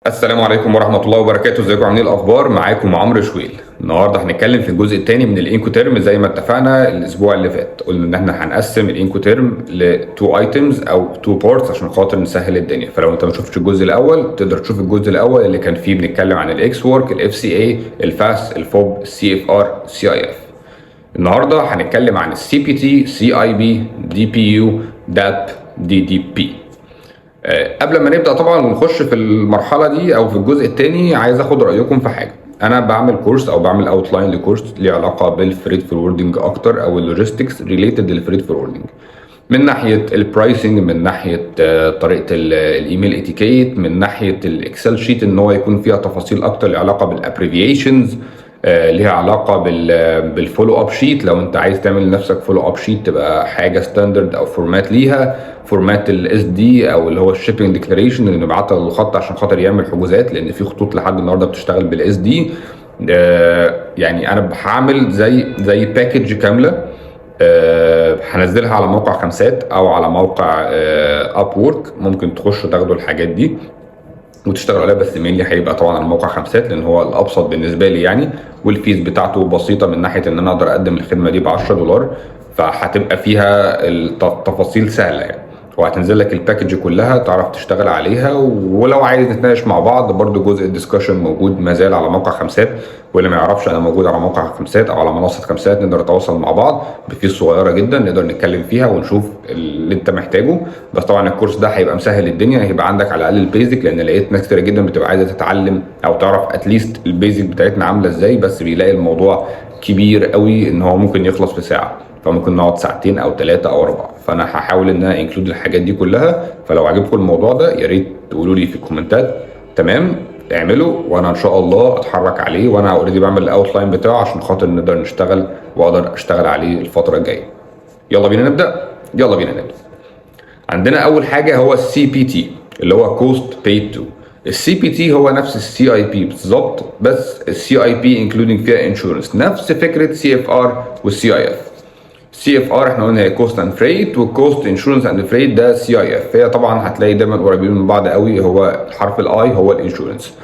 السلام عليكم ورحمة الله وبركاته، ازيكم عاملين الاخبار؟ معاكم عمرو شويل. النهارده هنتكلم في الجزء الثاني من الانكو تيرم. زي ما اتفقنا الاسبوع اللي فات قلنا ان احنا هنقسم الانكو تيرم لتو ايتمز او تو بارتس عشان خاطر نسهل الدنيا. فلو انت ما شفتش الجزء الاول تقدر تشوف الجزء الاول اللي كان فيه بنتكلم عن الاكس وورك، الاف سي اي، الفاس، الفوب، السي اف ار، السي اي اف. النهارده هنتكلم عن السي بي تي، سي اي بي، دي بي يو، داب، دي دي بي. قبل ما نبدا طبعا ونخش في المرحله دي او في الجزء الثاني، عايز اخد رايكم في حاجه. انا بعمل كورس او بعمل اوتلاين لكورس ليه علاقه بالفريد فوروردنج اكتر او اللوجيستكس ريليتد للفريد فوروردنج، من ناحيه البرايسنج، من ناحيه طريقه الايميل اتيكيت، من ناحيه الاكسل شيت ان هو يكون فيها تفاصيل اكتر ليها علاقه بالابريفيشنز، ليها علاقه بالفولو اب شيت. لو انت عايز تعمل لنفسك فولو اب شيت تبقى حاجه ستاندرد او فورمات ليها، فورمات الاس دي او اللي هو الشيبنج ديكلاريشن اللي نبعتها للخط عشان خاطر يعمل حجوزات، لان في خطوط لحد النهارده بتشتغل بالاس دي. يعني انا هعمل زي باكج كامله، هنزلها على موقع خمسات او على موقع اب وورك. ممكن تخشوا تاخدوا الحاجات دي وتشتغلوا عليها، بس مينلي هيبقى طبعا على موقع خمسات لان هو الابسط بالنسبه لي يعني. والفيز بتاعته بسيطه من ناحيه ان انا اقدر اقدم الخدمه دي ب $10، فهتبقى فيها التفاصيل سهله يعني. وهتنزل لك الباكج كلها تعرف تشتغل عليها. ولو عايز نتناقش مع بعض برضو جزء الديسكشن موجود ما زال على موقع خمسات، واللي ما يعرفش انا موجود على موقع خمسات او على منصه خمسات، نقدر نتواصل مع بعض بفيس صغيره جدا نقدر نتكلم فيها ونشوف اللي انت محتاجه. بس طبعا الكورس ده هيبقى مسهل الدنيا، هيبقى عندك على الاقل البيزك، لان لقيت ناس كتير جدا بتبقى عايزه تتعلم او تعرف اتليست البيزك بتاعتنا عامله ازاي، بس بيلاقي الموضوع كبير قوي ان هو ممكن يخلص في ساعه، فممكن نقعد ساعتين او ثلاثه او اربعه. فانا هحاول ان انا انكلود الحاجات دي كلها. فلو عجبكم الموضوع ده يا ريت تقولوا لي في الكومنتات تمام اعمله، وانا ان شاء الله اتحرك عليه. وانا اوريدي بعمل الاوتلاين بتاعه عشان خاطر نقدر نشتغل واقدر اشتغل عليه الفتره الجايه. يلا بينا نبدا. يلا بينا نبدا. عندنا اول حاجه هو السي بي تي اللي هو كوست بيد تو. السي بي تي هو نفس السي اي بي بالظبط، بس السي اي بي انكلودنج فيها انشورنس، نفس فكره سي اف ار والسي اي اف. سي اف ار احنا قلنا هي كوست اند فريت، والكوست انشورنس اند فريت ده سي اي اف. هي طبعا هتلاقي دايما قريبين من بعض قوي، هو الحرف الاي هو الانشورنس.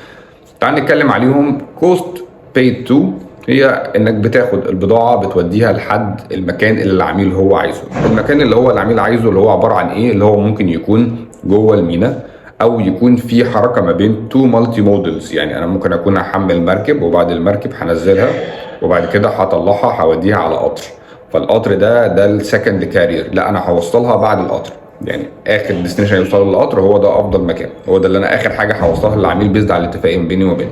تعال نتكلم عليهم. كوست بيد تو هي انك بتاخد البضاعه بتوديها لحد المكان اللي العميل هو عايزه. المكان اللي هو العميل عايزه اللي هو عباره عن ايه؟ اللي هو ممكن يكون جوه الميناء، او يكون في حركه ما بين تو مالتي مودلز. يعني انا ممكن اكون هحمل مركب، وبعد المركب هنزلها، وبعد كده هطلعها هوديها على قطر. فالقطر ده السكند كارير، لا انا هوصلها بعد القطر. يعني اخر ديستنيشن يوصل للقطر هو ده افضل مكان، هو ده اللي انا اخر حاجه هوصلها للعميل بيزد على الاتفاق بيني وبينه.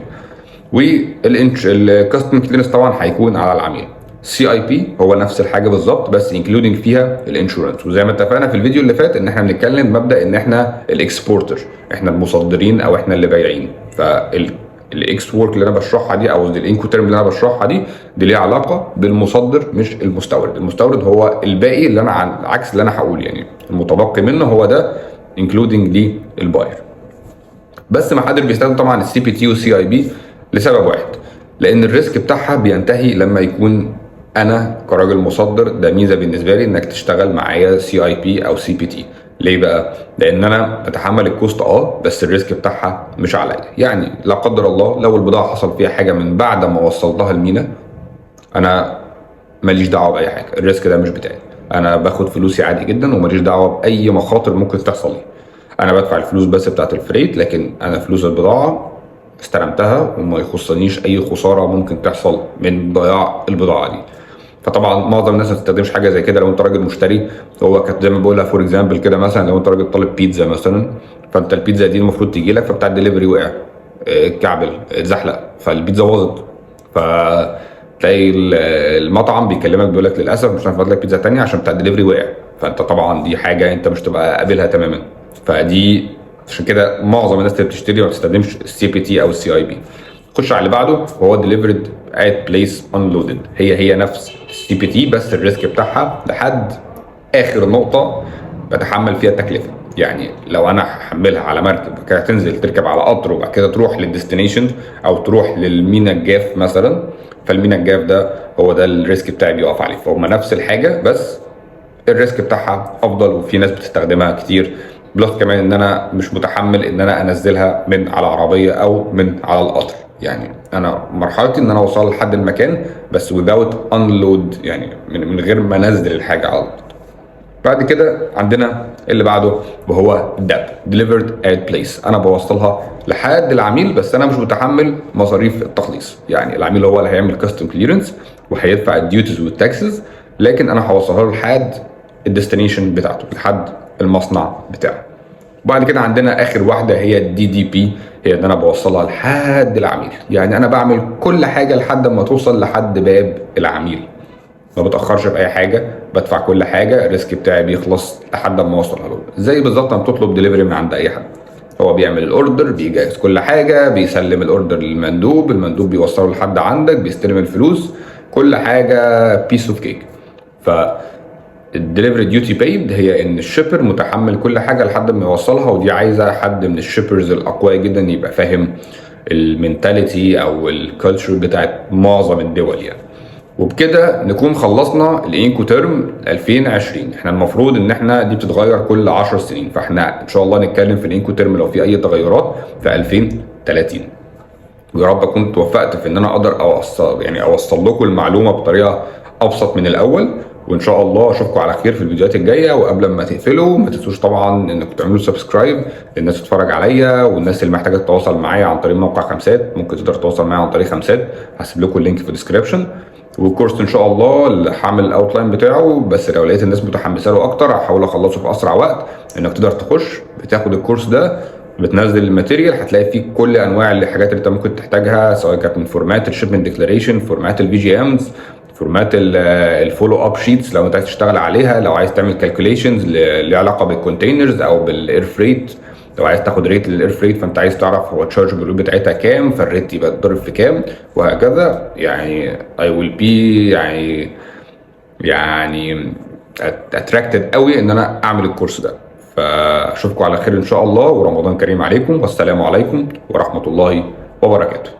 والكاستمر كليرنس طبعا هيكون على العميل. سي اي بي هو نفس الحاجه بالظبط، بس انكلودنج فيها الانشورنس. وزي ما اتفقنا في الفيديو اللي فات ان احنا بنتكلم مبدا ان احنا الاكسبورتر، احنا المصدرين او احنا اللي بايعين. الاكس وورك اللي انا بشرحها دي او الانكو تيرم اللي انا بشرحها دي ليها علاقه بالمصدر مش المستورد. المستورد هو الباقي اللي انا عكس اللي انا هقول، يعني المتبقي منه هو ده انكلودنج للباير. بس ما حدش بيستخدم طبعا السي بي تي والسي اي بي لسبب واحد، لان الريسك بتاعها بينتهي لما يكون انا كراجل مصدر. ده ميزه بالنسبه لي انك تشتغل معايا سي اي بي او سي بي تي. ليه بقى؟ لان انا بتحمل الكوست بس الريسك بتاعها مش عليا. يعني لا قدر الله لو البضاعه حصل فيها حاجه من بعد ما وصلتها المينا، انا ماليش دعوه باي حاجه، الريسك ده مش بتاعي. انا باخد فلوسي عادي جدا وماليش دعوه باي مخاطر ممكن تحصل لي. انا بدفع الفلوس بس بتاعت الفريت، لكن انا فلوس البضاعه استلمتها وما يخصنيش اي خساره ممكن تحصل من ضياع البضاعه دي. فطبعا معظم الناس ما تستخدمش حاجه زي كده. لو انت راجل مشتري، هو كانت زي ما بقولها فور اكزامبل كده، مثلا لو انت راجل طالب بيتزا مثلا، فانت البيتزا دي المفروض تيجي لك، فبتاع الدليفري وقع، اتكعبل، اتزحلق، فالبيتزا باظت. فتلاقي المطعم بيكلمك بيقول لك للاسف مش هنفضل لك بيتزا تانية عشان بتاع الدليفري وقع. فانت طبعا دي حاجه انت مش تبقى قابلها تماما. فدي عشان كده معظم الناس اللي بتشتري ما بتستخدمش السي بي تي او السي اي بي. خش على اللي بعده وهو ديليفرد ات بليس انلودد. هي نفس السي بي تي، بس الريسك بتاعها لحد اخر نقطه بتحمل فيها التكلفه. يعني لو انا هحملها على مركب كده تنزل تركب على قطر وبعد كده تروح للديستنيشن او تروح للمينا الجاف مثلا، فالمينا الجاف ده هو ده الريسك بتاعي بيقف عليه. فهم نفس الحاجه بس الريسك بتاعها افضل، وفي ناس بتستخدمها كتير بلس كمان ان انا مش متحمل ان انا انزلها من على عربيه او من على القطر. يعني انا مرحلتي ان انا اوصل لحد المكان بس without unload، يعني من غير ما انزل الحاجه على القطر. بعد كده عندنا اللي بعده وهو داب delivered at place. انا بوصلها لحد العميل بس انا مش متحمل مصاريف التخليص. يعني العميل هو اللي هيعمل كاستم كليرنس وهيدفع الديوتيز والتاكسز، لكن انا هوصلها له لحد الديستنيشن بتاعته، لحد المصنع بتاعه. وبعد كده عندنا اخر واحده هي الدي دي بي، هي ان انا بوصلها لحد العميل. يعني انا بعمل كل حاجه لحد ما توصل لحد باب العميل، ما بتاخرش باي حاجه، بدفع كل حاجه، الريسك بتاعي بيخلص لحد ما اوصلها له. زي بالظبط ما بتطلب دليفري من عند اي حد، هو بيعمل الاوردر، بيجهز كل حاجه، بيسلم الاوردر للمندوب، المندوب بيوصله لحد عندك، بيستلم الفلوس، كل حاجه بيس اوف كيك. ف الدليفري ديوتي بيد هي ان الشيبر متحمل كل حاجه لحد ما يوصلها، ودي عايزه حد من الشيبرز الاقوياء جدا يبقى فاهم المينتاليتي او الكالتشر بتاعت معظم الدول يعني. وبكده نكون خلصنا الانكو تيرم 2020. احنا المفروض ان احنا دي بتتغير كل 10 سنين، فاحنا ان شاء الله نتكلم في الانكو تيرم لو في اي تغيرات في 2030. ويا رب اكون توفقت في ان انا اقدر اوصل لكم المعلومه بطريقه ابسط من الاول. وان شاء الله اشوفكم على خير في الفيديوهات الجايه. وقبل ما تقفلوا ما تنسوش طبعا انكم تعملوا سبسكرايب للناس تتفرج عليا، والناس اللي محتاجه تتواصل معايا عن طريق موقع خمسات ممكن تقدر تتواصل معايا عن طريق خمسات، هسيب لكم اللينك في الديسكربشن. والكورس ان شاء الله اللي هعمل الاوتلاين بتاعه، بس لو لقيت الناس متحمسه له اكتر هحاول اخلصه في اسرع وقت. انك تقدر تخش بتاخد الكورس ده، بتنزل الماتيريال، هتلاقي فيه كل انواع الحاجات اللي انت ممكن تحتاجها، سواء كانت من فورمات الشيبمنت ديكلاريشن، فورمات الفي جي امز، فورمات الفولو اب شيتس لو انت عايز تشتغل عليها، لو عايز تعمل كالكوليشنز ليها علاقه بالكونتينرز او بالاير فريت، لو عايز تاخد ريت للاير فريت فانت عايز تعرف هو تشارج بالريت بتاعتها كام، فالريت يبقى تضرب في كام، وهكذا. يعني اي ويل بي يعني اتراكتد قوي ان انا اعمل الكورس ده. فاشوفكم على خير ان شاء الله، ورمضان كريم عليكم، والسلام عليكم ورحمه الله وبركاته.